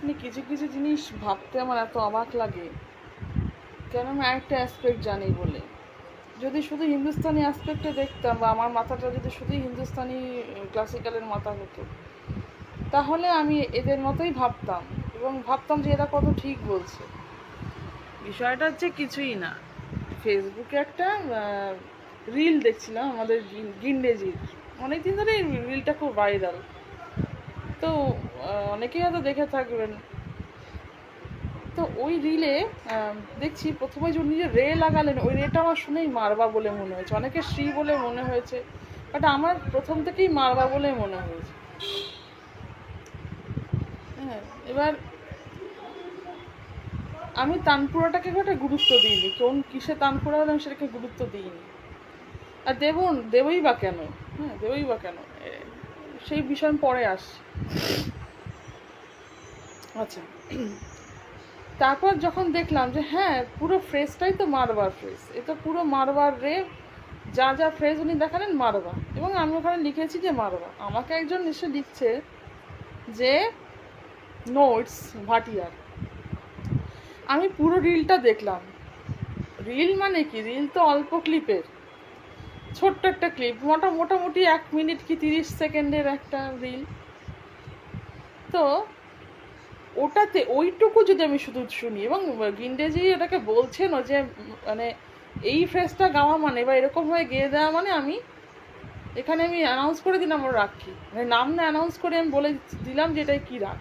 মানে কিছু কিছু জিনিস ভাবতে আমার এত অবাক লাগে, কেন আমি আরেকটা অ্যাসপেক্ট জানি বলে। যদি শুধু হিন্দুস্তানি অ্যাসপেক্টে দেখতাম, বা আমার মাথাটা যদি শুধুই হিন্দুস্তানি ক্লাসিক্যালের মাথা হতো, তাহলে আমি এদের মতোই ভাবতাম, এবং ভাবতাম যে এরা কত ঠিক বলছে। বিষয়টা হচ্ছে কিছুই না। ফেসবুকে একটা রিল দেখছিলাম আমাদের গিন্ডেজির, অনেকদিন ধরে এই রিলটা খুব ভাইরাল, তো অনেকেই হয়তো দেখে থাকবেন। তো ওই রিলে দেখছি প্রথমে যে উনি যে রে লাগালেন, ওই রেটা আমার শুনেই মারবা বলে মনে হয়েছে, অনেকে শ্রী বলে মনে হয়েছে, বাট আমার প্রথম থেকেই মারবা বলে মনে হয়েছে। হ্যাঁ, এবার আমি তানপুরাটাকে একটা গুরুত্ব দিইনি, কোন কিসে তানপুরা হলে আমি সেটাকে গুরুত্ব দিইনি। আর দেবই বা কেন, হ্যাঁ দেবই বা কেন, সেই বিষয় আমি পরে আসছি। আচ্ছা, তারপর যখন দেখলাম যে হ্যাঁ পুরো ফ্রেজটাই তো মারবার ফ্রেজ, এ তো পুরো মারবার রে, যা যা ফ্রেজ উনি দেখালেন মারবা, এবং আমি ওখানে লিখেছি যে মারবা। আমাকে একজন এসে লিখছে যে নো ইটস ভাটিয়ার। আমি পুরো রিলটা দেখলাম। রিল মানে কি, রিল তো অল্প ক্লিপের, ছোট্ট একটা ক্লিপ, মোটামুটি 1 মিনিট কি 30 সেকেন্ডের একটা রিল। তো ওটাতে ওইটুকু যদি আমি শুধু শুনি, এবং গিন্ডেজি ওটাকে বলছেনও যে মানে এই ফ্রেজটা গাওয়া মানে বা এরকম হয়ে গেয়ে দেওয়া মানে আমি এখানে আমি অ্যানাউন্স করে দিলাম ওর রাগ কি, মানে নাম না অ্যানাউন্স করে আমি বলে দিলাম যে এটাই কী রাগ।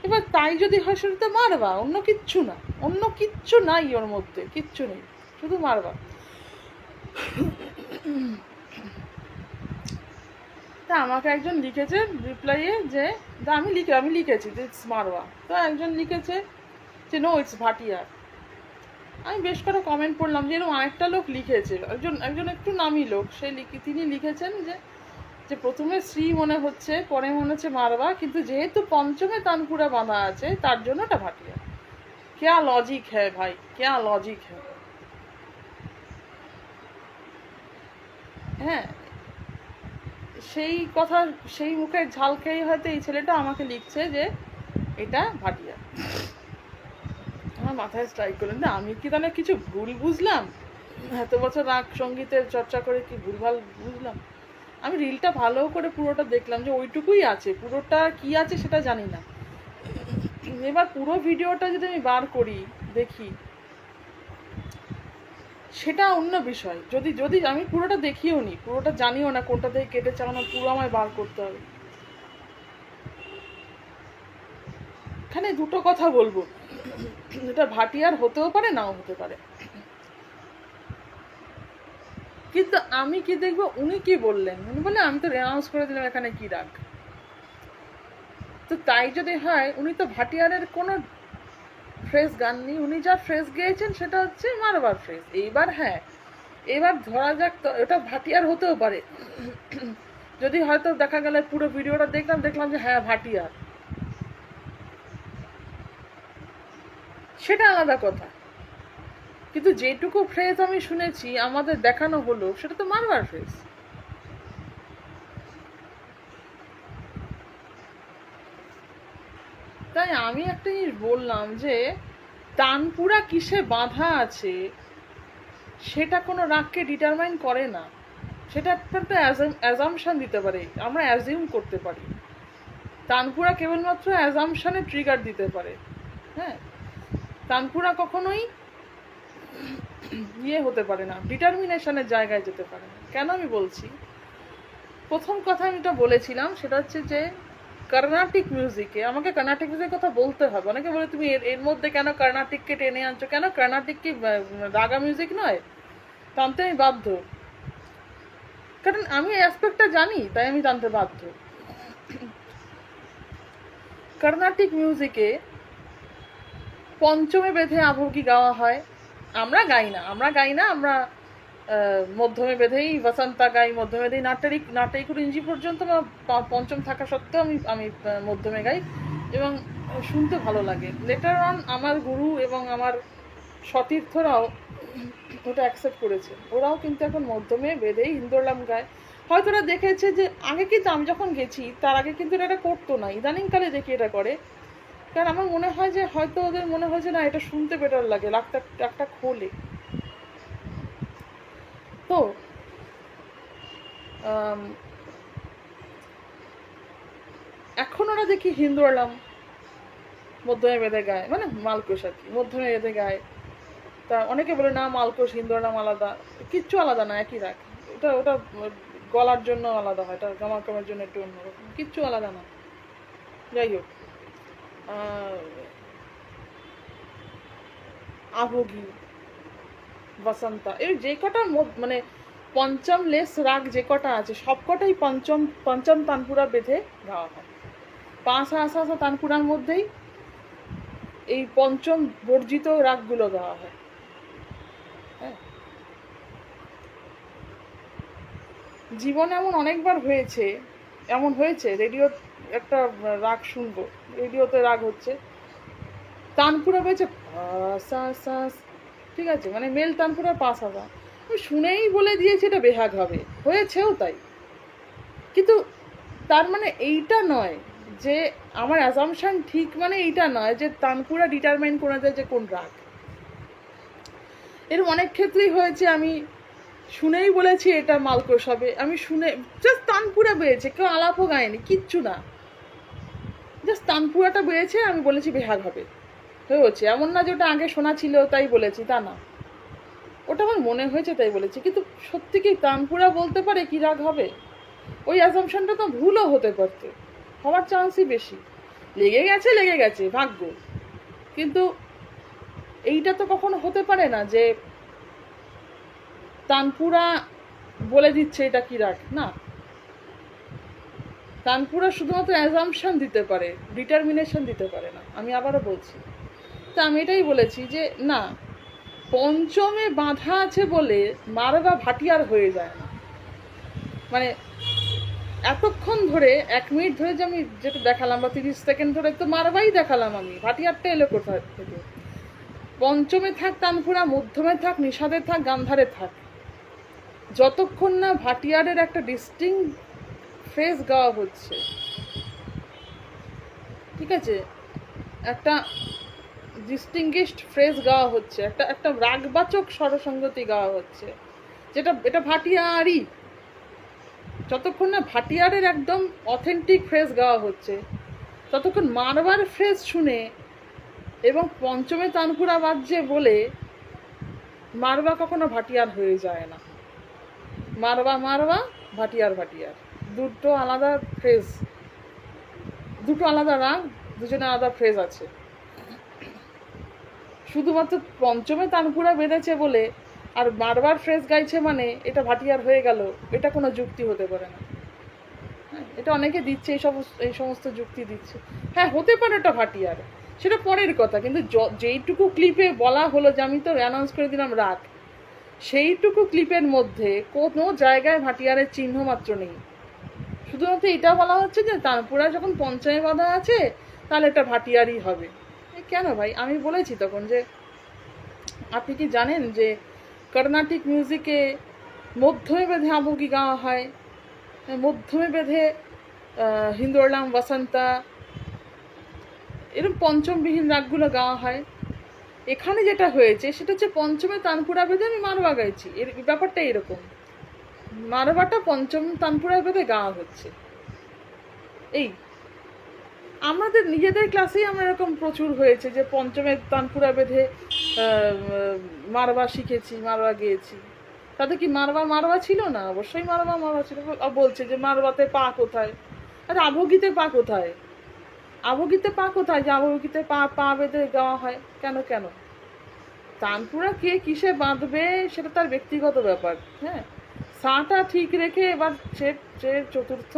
এবার তাই যদি হয় সেটা তো মারবা, অন্য কিচ্ছু না, অন্য কিচ্ছু নাই ওর মধ্যে, কিচ্ছু নেই, শুধু মারবা। তা আমাকে একজন লিখেছে রিপ্লাইয়ে যে আমি লিখেছি যে ইটস মারওয়া, তো একজন লিখেছে যে নো ইটস ভাটিয়ার। আমি বেশ কটা কমেন্ট পড়লাম যে এরকম আরেকটা লোক লিখেছে, একজন একটু নামি লোক, তিনি লিখেছেন যে যে প্রথমে শ্রী মনে হচ্ছে, পরে মনে হচ্ছে মারবা, কিন্তু যেহেতু পঞ্চমে তানপুরা বাঁধা আছে তার জন্য ওটা ভাটিয়া। ক্যা লজিক হ্যাঁ ভাই, ক্যা লজিক হ্যাঁ। হ্যাঁ, সেই কথা, সেই মুখের ঝাল খেয়েই হয়তো এই ছেলেটা আমাকে লিখছে যে এটা ভাটিয়া। আমার মাথায় স্ট্রাইক করলেন না, আমি কি তাহলে কিছু ভুল বুঝলাম? এত বছর রাগ সঙ্গীতের চর্চা করে কি ভুলভাল বুঝলাম? আমি রিলটা ভালো করে পুরোটা দেখলাম যে ওইটুকুই আছে, পুরোটা কি আছে সেটা জানি না। এবার পুরো ভিডিওটা যদি আমি বার করি দেখি সেটা অন্য বিষয়। যদি যদি আমি পুরোটা দেখিও নি, পুরোটা জানিও না কোনটা থেকে কেটে চালানো, পুরো আমায় বার করতে হবে। এখানে দুটো কথা বলবো, এটা ভাটিয়ার হতেও পারে নাও হতে পারে, কিন্তু আমি কি দেখবো উনি কি বললেন। উনি বললেন আমি তো রেনাউন্স করে দিলাম এখানে কি রাগ। তো তাই যদি হয়, উনি তো ভাটিয়ারের কোনো ফ্রেজ গাননি, উনি যা ফ্রেজ গেয়েছেন সেটা হচ্ছে মারবার ফ্রেজ। এইবার হ্যাঁ, এবার ধরা যাক তো এটা ভাটিয়ার হতেও পারে, যদি হয়তো দেখা গেল পুরো ভিডিওটা দেখলাম যে হ্যাঁ ভাটিয়ার, সেটা আলাদা কথা। কিন্তু যেটুকু ফ্রেজ আমি শুনেছি আমাদের দেখানো হলো সেটা তো মারবার ফ্রেজ। তাই আমি একটা জিনিস বললাম যে তানপুরা কিসে বাঁধা আছে সেটা কোনো রাগকে ডিটারমাইন করে না, সেটা একটা অ্যাজাম্পশন দিতে পারে, আমরা অ্যাজিউম করতে পারি। তানপুরা কেবলমাত্র অ্যাজাম্পশনে ট্রিগার দিতে পারে। হ্যাঁ, তানপুরা কখনোই ইয়ে হতে পারে না, ডিটারমিনেশনের জায়গায় যেতে পারে না। কেন আমি বলছি, প্রথম কথা আমি এটা বলেছিলাম, সেটা হচ্ছে যে কর্ণাটিক মিউজিকে, আমাকে কর্ণাটিক মিউজিকের কথা বলতে হবে। অনেকে বলে তুমি এর মধ্যে কেন কর্ণাটিককে টেনে আনছো, কেন কর্ণাটিক কি রাগা মিউজিক নয়? টানতে আমি বাধ্য, কারণ আমি অ্যাসপেক্টটা জানি, তাই আমি টানতে বাধ্য। কর্ণাটিক মিউজিকে পঞ্চমে বেঁধে আভোগী গাওয়া হয়, আমরা গাই না, আমরা মধ্যমে বেঁধেই বসন্তা গাই, মধ্যমে বেঁধেই নাট্যাইকুর ইঞ্জি পর্যন্ত পঞ্চম থাকা সত্ত্বেও আমি মধ্যমে গাই, এবং শুনতে ভালো লাগে। লেটার অন আমার গুরু এবং আমার সতীর্থরাও ওটা অ্যাকসেপ্ট করেছে, ওরাও কিন্তু এখন মধ্যমে বেঁধেই হিন্দোলাম গায়। হয়তো ওরা দেখেছে যে আগে কিন্তু আমি যখন গেছি তার আগে কিন্তু এটা করতো না, ইদানিংকালে দেখি এটা করে, কারণ আমার মনে হয় যে হয়তো ওদের মনে হয়েছে না এটা শুনতে বেটার লাগে, রাগটা খোলে। তো এখন ওরা দেখি হিন্দুয়ালাম মধ্যমে বেঁধে গায়, মানে মালকোষ আর কি, মধ্যমে বেঁধে গায়। তা অনেকে বলে না মালকোষ হিন্দুয়ালাম আলাদা, কিচ্ছু আলাদা না, একই রাগ। ওটা ওটা গলার জন্য আলাদা হয়, এটা গামাকামের জন্য একটু অন্যরকম, কিচ্ছু আলাদা না। যাই হোক, আভোগী, বসন্তা, এই যে কটা মানে পঞ্চম লেস রাগ যে কটা আছে সব কটাই পঞ্চম তানপুরা বেঁধে গাওয়া হয়। পাঁচ আসা তানপুরার মধ্যেই এই পঞ্চম বর্জিত রাগগুলো গাওয়া হয়। হ্যাঁ, জীবনে এমন অনেকবার হয়েছে, এমন হয়েছে রেডিও একটা রাগ শুনবো, রেডিওতে রাগ হচ্ছে, তানপুরা বেছে ঠিক আছে, মানে মেল তানপুরা পাস আসা, আমি শুনেই বলে দিয়েছি এটা বেহাগ হবে, হয়েছেও তাই। কিন্তু তার মানে এইটা নয় যে আমার অ্যাজাম্পশন ঠিক, মানে এইটা নয় যে তানপুরা ডিটারমাইন করে দেয় যে কোন রাগ। এরকম অনেক ক্ষেত্রেই হয়েছে, আমি শুনেই বলেছি এটা মালকোষ হবে, আমি শুনে জাস্ট তানপুরা বেয়েছে, কেউ আলাপও গায়নি, কিচ্ছু না, জাস্ট তানপুরাটা বেয়েছে, আমি বলেছি বেহাগ হবে, হয়েছে। এমন না যে ওটা আগে শোনা ছিল তাই বলেছি, তা না, ওটা আমার মনে হয়েছে তাই বলেছি। কিন্তু সত্যি কি তানপুরা বলতে পারে কি রাগ হবে? ওই অ্যাজাম্পশনটা তো ভুলও হতে পারতো, হওয়ার চান্সই বেশি। লেগে গেছে ভাগ্য, কিন্তু এইটা তো কখনো হতে পারে না যে তানপুরা বলে দিচ্ছে এটা কি রাগ, না। তানপুরা শুধুমাত্র অ্যাজাম্পশন দিতে পারে, ডিটারমিনেশন দিতে পারে না। আমি আবারও বলছি, তা আমি এটাই বলেছি যে না, পঞ্চমে বাঁধা আছে বলে মারবা ভাটিয়ার হয়ে যায় না। মানে এতক্ষণ ধরে 1 মিনিট ধরে যে আমি যেটা দেখালাম বা 30 সেকেন্ড ধরে তো মারবাই দেখালাম, আমি ভাটিয়ারটা এলো কোথায় থেকে? পঞ্চমে থাক তানপুরা, মধ্যমে থাক, নিষাদে থাক, গান্ধারে থাক, যতক্ষণ না ভাটিয়ারের একটা ডিস্টিং ফ্রেজ গাওয়া হচ্ছে, ঠিক আছে, একটা ডিস্টিংগুইশড ফ্রেজ গাওয়া হচ্ছে, একটা রাগবাচক স্বরসঙ্গতি গাওয়া হচ্ছে, যেটা এটা ভাটিয়ারই, যতক্ষণ না ভাটিয়ারের একদম অথেন্টিক ফ্রেজ গাওয়া হচ্ছে ততক্ষণ মারবার ফ্রেজ শুনে এবং পঞ্চমে তানপুরা বাজছে বলে মারবা কখনো ভাটিয়ার হয়ে যায় না। মারবা ভাটিয়ার, দুটো আলাদা ফ্রেজ, দুটো আলাদা রাগ, দুজনে আলাদা ফ্রেজ আছে। শুধুমাত্র পঞ্চমে তানপুরা বেঁধেছে বলে আর মারবার ফ্রেজ গাইছে মানে এটা ভাটিয়ার হয়ে গেল, এটা কোনো যুক্তি হতে পারে না। এটা অনেকে দিচ্ছে, এই সমস্ত যুক্তি দিচ্ছে। হ্যাঁ, হতে পারে এটা ভাটিয়ার, সেটা পরের কথা, কিন্তু যেইটুকু ক্লিপে বলা হলো যে আমি তো অ্যানাউন্স করে দিলাম রাগ, সেইটুকু ক্লিপের মধ্যে কোনো জায়গায় ভাটিয়ারের চিহ্ন মাত্র নেই। শুধুমাত্র এটা বলা হচ্ছে যে তানপুরা যখন পঞ্চমে বাঁধা আছে তাহলে এটা ভাটিয়ারই হবে। কেন ভাই? আমি বলেছি তখন যে আপনি কি জানেন যে কর্ণাটিক মিউজিকে মধ্যমে বেঁধে আবুকি গাওয়া হয়, মধ্যমে বেঁধে হিন্দুয়ালাম, বসন্তা, এরকম পঞ্চমবিহীন রাগগুলো গাওয়া হয়। এখানে যেটা হয়েছে সেটা হচ্ছে পঞ্চমে তানপুরা বেঁধে আমি মারবা গাইছি, এর ব্যাপারটা এরকম, মারবাটা পঞ্চম তানপুরা বেঁধে গাওয়া হচ্ছে। এই আমাদের নিজেদের ক্লাসেই আমরা এরকম প্রচুর হয়েছে যে পঞ্চমের তানপুরা বেঁধে মারবা শিখেছি, মারবা গেয়েছি। তাতে কি মারবা ছিল না? অবশ্যই মারবা ছিল। বলছে যে মারবাতে পা কোথায়? আরে আভোগীতে পা কোথায়? আভোগীতে পা কোথায় যে আভোগীতে পা বেঁধে গাওয়া হয়? কেন তানপুরা কে কিসে বাঁধবে সেটা তার ব্যক্তিগত ব্যাপার। হ্যাঁ, সাটা ঠিক রেখে এবার সে চতুর্থ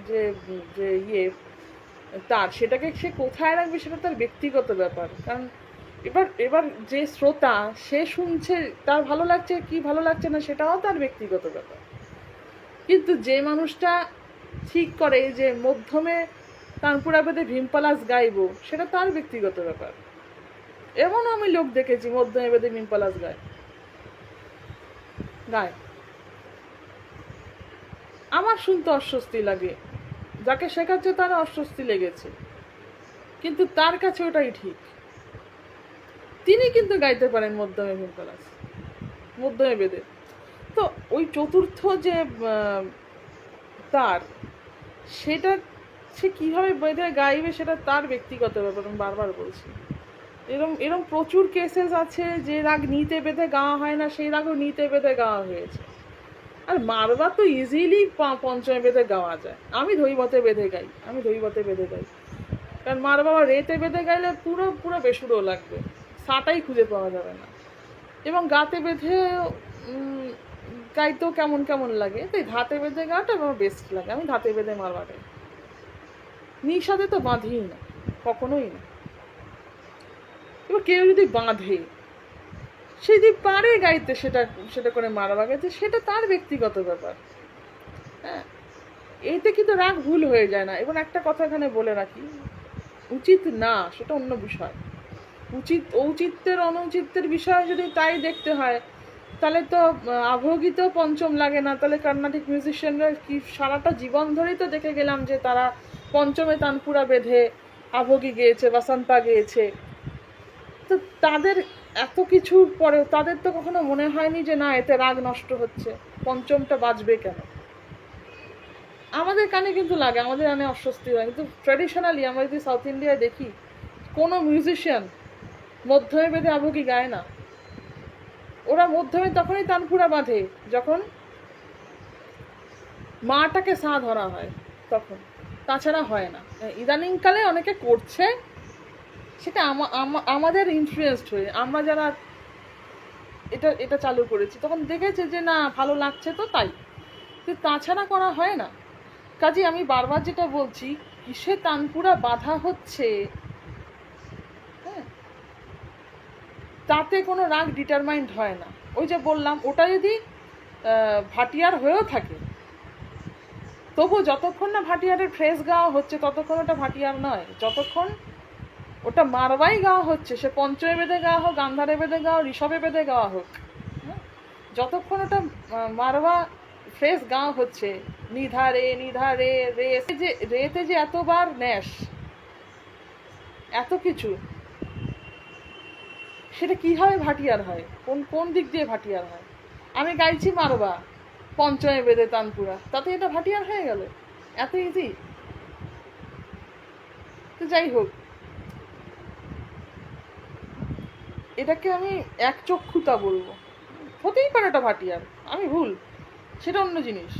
যে ইয়ে তার, সেটাকে সে কোথায় রাখবে সেটা তার ব্যক্তিগত ব্যাপার। কারণ এবার যে শ্রোতা সে শুনছে, তার ভালো লাগছে কি ভালো লাগছে না সেটাও তার ব্যক্তিগত ব্যাপার। কিন্তু যে মানুষটা ঠিক করে যে মধ্যমে তানপুরা বেঁধে ভীমপলাশ গাইবো, সেটা তার ব্যক্তিগত ব্যাপার। এমন আমি লোক দেখেছি মধ্যমে বেঁধে ভীমপলাশ গায়, আমার শুনতে অস্বস্তি লাগে, যাকে শেখাচ্ছে তার অস্বস্তি লেগেছে। কিন্তু তার কাছে ওটাই ঠিক। তিনি কিন্তু গাইতে পারেন মধ্যমে ভীমপলাশ, মধ্যমে বেদে। তো ওই চতুর্থ যে তার, সেটা সে কীভাবে বেঁধে গাইবে সেটা তার ব্যক্তিগত ব্যাপার। আমি বারবার বলছি, এরম এরম প্রচুর কেসেস আছে যে রাগ নিতে বেঁধে গাওয়া হয় না, সেই রাগও নিতে বেঁধে গাওয়া হয়েছে। আর মারবা তো ইজিলি পঞ্চমে বেঁধে গাওয়া যায়। আমি ধৈবতে বেঁধে গাই, কারণ মারবা বা রেতে বেঁধে গাইলে পুরো পুরো বেসুরো লাগবে, সাটাই খুঁজে পাওয়া যাবে না। এবং গাতে বেঁধে গাইতেও কেমন কেমন লাগে, তাই ধাতে বেঁধে গাওয়াটা আমার বেস্ট লাগে। আমি ধাতে বেঁধে মারবা গাই, নিঃসাদে তো বাঁধিই না, কখনোই না। এবার কেউ যদি বাঁধে, সে যদি পারে গাইতে, সেটা করে মারবা গাইতে, সেটা তার ব্যক্তিগত ব্যাপার। হ্যাঁ, এতে কিন্তু রাগ ভুল হয়ে যায় না। এবং একটা কথা এখানে বলে রাখি, উচিত না সেটা অন্য বিষয়, ঔচিত্যের অনুচিত্যের বিষয় যদি তাই দেখতে হয়, তাহলে তো আভোগিত পঞ্চম লাগে না। তাহলে কর্ণাটিক মিউজিশিয়ানরা কি সারাটা জীবন ধরেই তো দেখে গেলাম যে তারা পঞ্চমে তানপুরা বেঁধে আভোগী গেয়েছে, বাসন্তা গেয়েছে। তো তাদের এত কিছুর পরেও তাদের তো কখনো মনে হয়নি যে না, এতে রাগ নষ্ট হচ্ছে, পঞ্চমটা বাজবে কেন। আমাদের কানে কিন্তু লাগে, আমাদের কানে অস্বস্তি হয়, কিন্তু ট্র্যাডিশনালি আমরা যদি সাউথ ইন্ডিয়ায় দেখি, কোনো মিউজিশিয়ান মধ্যমে বেঁধে আভোগী গায় না। ওরা মধ্যমে তখনই তানপুরা বাঁধে যখন মাটাকে সা ধরা হয়, তখন, তাছাড়া হয় না। ইদানিংকালে অনেকে করছে, সেটা আমাদের ইনফ্লুয়েসড হয়ে, আমরা যারা এটা চালু করেছি তখন দেখেছে যে না ভালো লাগছে, তো তাই। কিন্তু তাছাড়া করা হয় না। কাজে আমি বারবার যেটা বলছি, কিসে তানপুরা বাঁধা হচ্ছে, হ্যাঁ, তাতে কোনো রাগ ডিটারমাইন্ড হয় না। ওই যে বললাম, ওটা যদি ভাটিয়ার হয়েও থাকে, তবু যতক্ষণ না ভাটিয়ারের ফ্রেজ গাওয়া হচ্ছে ততক্ষণ ওটা ভাটিয়ার নয়। যতক্ষণ ওটা মারবাই গাওয়া হচ্ছে, সে পঞ্চমে বেঁধে গাওয়া হোক, গান্ধারে বেঁধে গাওয়া, ঋষভে বেঁধে গাওয়া হোক, যতক্ষণ ওটা মারবা ফ্রেজ গাওয়া হচ্ছে, নিধারে নিধারে রে, যে রেতে যে এতবার ন্যাস, এত কিছু, সেটা কিভাবে ভাটিয়ার হয়, কোন দিক দিয়ে ভাটিয়ার হয়? আমি গাইছি মারবা পঞ্চমে বেঁধে তানপুরা, তাতে এটা ভাটিয়ার হয়ে গেল? এত ইজি। তো যাই হোক, এটাকে আমি একচক্ষুতা বলবো। হতেই পারে এটা ভাটিয়ার, আমি ভুল, সেটা অন্য জিনিস।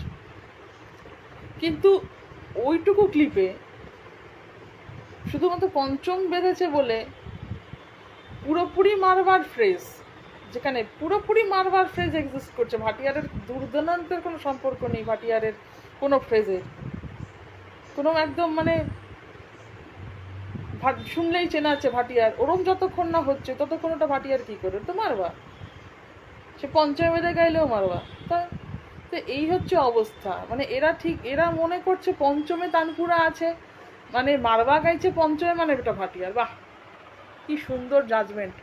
কিন্তু ওইটুকু ক্লিপে শুধুমাত্র পঞ্চম বেঁধেছে বলে পুরোপুরি মারবার ফ্রেজ, যেখানে পুরোপুরি মারবার ফ্রেজ এক্সিস্ট করছে, ভাটিয়ারের দূরদূরান্তের কোনো সম্পর্ক নেই, ভাটিয়ারের কোনো ফ্রেজের কোনো একদম মানে শুনলেই চেনা আছে ভাটিয়ার, ওরম যতক্ষণ না হচ্ছে ততক্ষণ ওটা ভাটিয়ার কী করে? তো মারবা, সে পঞ্চমে বেঁধে গাইলেও মারবা। তো এই হচ্ছে অবস্থা। মানে এরা মনে করছে পঞ্চমে তানপুরা আছে মানে মারবা গাইছে পঞ্চমে, মানে এটা ভাটিয়ার। বাহ, কি সুন্দর জাজমেন্ট।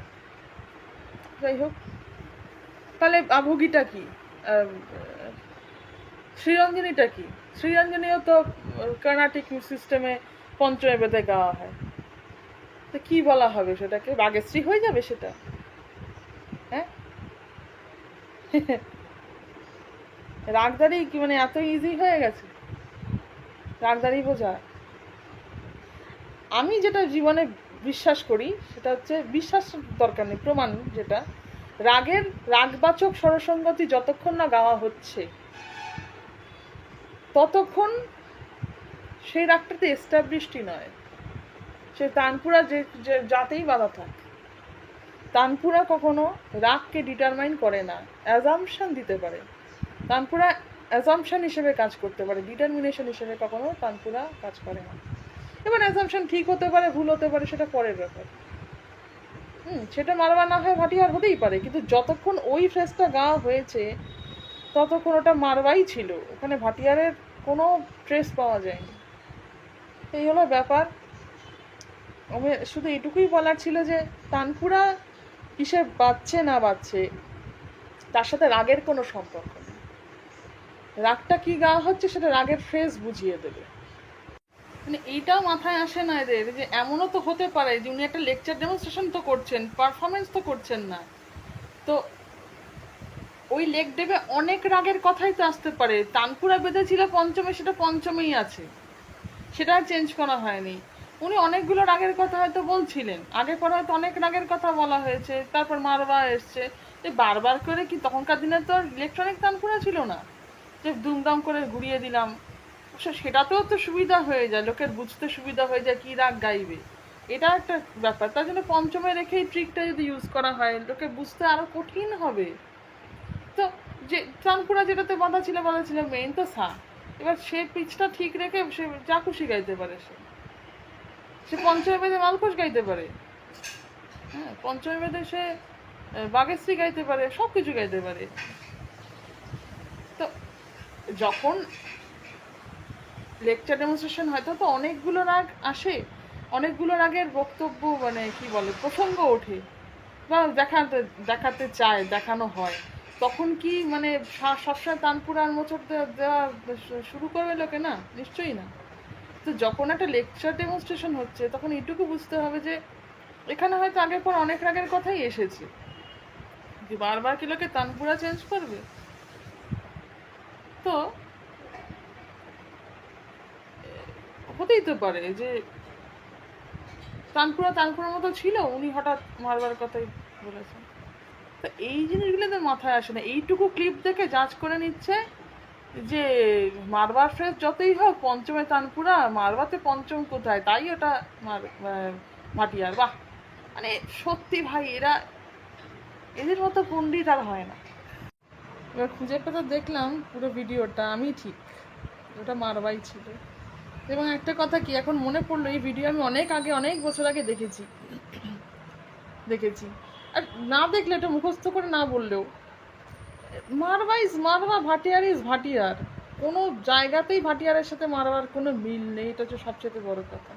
যাই হোক, তাহলে আভোগীটা কি, শ্রীরঞ্জনীটা কি? শ্রীরঞ্জনীও তো কর্ণাটিক সিস্টেমে পঞ্চমে বেঁধে গাওয়া হয়। তো কি বলা হবে সেটাকে? বাগেশ্রী হয়ে যাবে সেটা? হ্যাঁ, রাগদারি কি মানে এত ইজি হয়ে গেছে রাগদারি বোঝা? আমি যেটা জীবনে বিশ্বাস করি সেটা হচ্ছে, বিশ্বাস দরকার নেই, প্রমাণ যেটা, রাগবাচক স্বরসঙ্গতি যতক্ষণ না গাওয়া হচ্ছে ততক্ষণ সেই রাগটাতে এস্টাবলিশডই নয়। সে তানপুরা যে যাতেই বাধা থাক, তানপুরা কখনো রাগকে ডিটারমাইন করে না, অ্যাজাম্পশন দিতে পারে। তানপুরা অ্যাজাম্পশন হিসেবে কাজ করতে পারে, ডিটারমিনেশন হিসেবে কখনো তানপুরা কাজ করে না। এবার অ্যাজাম্পশন ঠিক হতে পারে, ভুল হতে পারে, সেটা পরের ব্যাপার। সেটা মারবা না হয় ভাটিয়ার হতেই পারে, কিন্তু যতক্ষণ ওই ফ্রেজটা গাওয়া হয়েছে ততক্ষণ ওটা মারবাই ছিল, ওখানে ভাটিয়ারের কোনো ট্রেস পাওয়া যায়নি। এই হলো ব্যাপার। আমি শুধু এটুকুই বলার ছিল যে তানপুরা কিসে বাজছে না বাজছে তার সাথে রাগের কোনো সম্পর্ক নেই। রাগটা কি গাওয়া হচ্ছে সেটা রাগের ফ্রেজ বুঝিয়ে দেবে। মানে এইটাও মাথায় আসে না এদের, যে এমনও তো হতে পারে যে উনি একটা লেকচার ডেমনস্ট্রেশন তো করছেন, পারফরমেন্স তো করছেন না, তো ওই লেক ডেবে অনেক রাগের কথাই তো আসতে পারে। তানপুরা বেঁধেছিল পঞ্চমে, সেটা পঞ্চমেই আছে, সেটা আর চেঞ্জ করা হয়নি। উনি অনেকগুলো রাগের কথা হয়তো বলছিলেন, আগে পরে হয়তো অনেক রাগের কথা বলা হয়েছে, তারপর মারবা এসছে। এই বারবার করে কি, তখনকার দিনে তো ইলেকট্রনিক তানপুরা ছিল না যে দুমদাম করে ঘুরিয়ে দিলাম। অবশ্য সেটাতেও তো সুবিধা হয়ে যায়, লোকের বুঝতে সুবিধা হয়ে যায় কি রাগ গাইবে, এটা একটা ব্যাপার। তার জন্য পঞ্চমে রেখে এই ট্রিকটা যদি ইউজ করা হয়, লোকে বুঝতে আরো কঠিন হবে। তো যে তানপুরা যেটাতে বাঁধা ছিল মেইন তো সা, এবার সে পিচটা ঠিক রেখে সে যা খুশি গাইতে পারে, সে সে পঞ্চমী বেদে মালকোষ গাইতে পারে, হ্যাঁ পঞ্চমী বেদে সে বাগেশ্রী গাইতে পারে, সব কিছু গাইতে পারে। তো যখন লেকচার ডেমনস্ট্রেশন হয় তো অনেকগুলো রাগ আসে, অনেকগুলো রাগের বক্তব্য মানে কি বলে প্রসঙ্গ ওঠে, বা দেখাতে দেখাতে চায়, দেখানো হয়, তখন কি মানে সবসময় তানপুরার মোচড় দেওয়া শুরু করবে লোকে? না, নিশ্চয়ই না। তো যখন একটা লেকচার ডেমনস্ট্রেশন হচ্ছে, তখন এইটুকু বুঝতে হবে যে এখানে হয়তো আগের পর অনেক রাগের কথাই এসেছে, যে বারবার কি লোকে তানপুরা চেঞ্জ করবে? তো হতেই তো পারে যে তানপুরা তানপুরার মতো ছিল, উনি হঠাৎ মারবার কথাই বলেছেন। তো এই জিনিসগুলো তো মাথায় আসে না, এইটুকু ক্লিপ দেখে জাজ করে নিচ্ছে যে মারবার ফ্রেজ যতই হোক, পঞ্চমে তানপুরা, মারবাতে পঞ্চম কোথায়, তাই ওটা ভাটিয়ার। বাহ, মানে সত্যি ভাই, এদের মতো পণ্ডিত আর হয় না। এবার খুঁজে পেতে দেখলাম পুরো ভিডিওটা, আমি ঠিক ওটা মারবাই ছিল। এবং একটা কথা কি এখন মনে পড়লো, এই ভিডিও আমি অনেক আগে, অনেক বছর আগে দেখেছি। আর না দেখলে, এটা মুখস্থ করে না বললেও, মারবা ইজ মারবা, ভাটিয়ার ইজ ভাটিয়ার, কোনো জায়গাতেই ভাটিয়ারের সাথে মারবার কোনো মিল নেই, এটা হচ্ছে সবচেয়ে বড় কথা।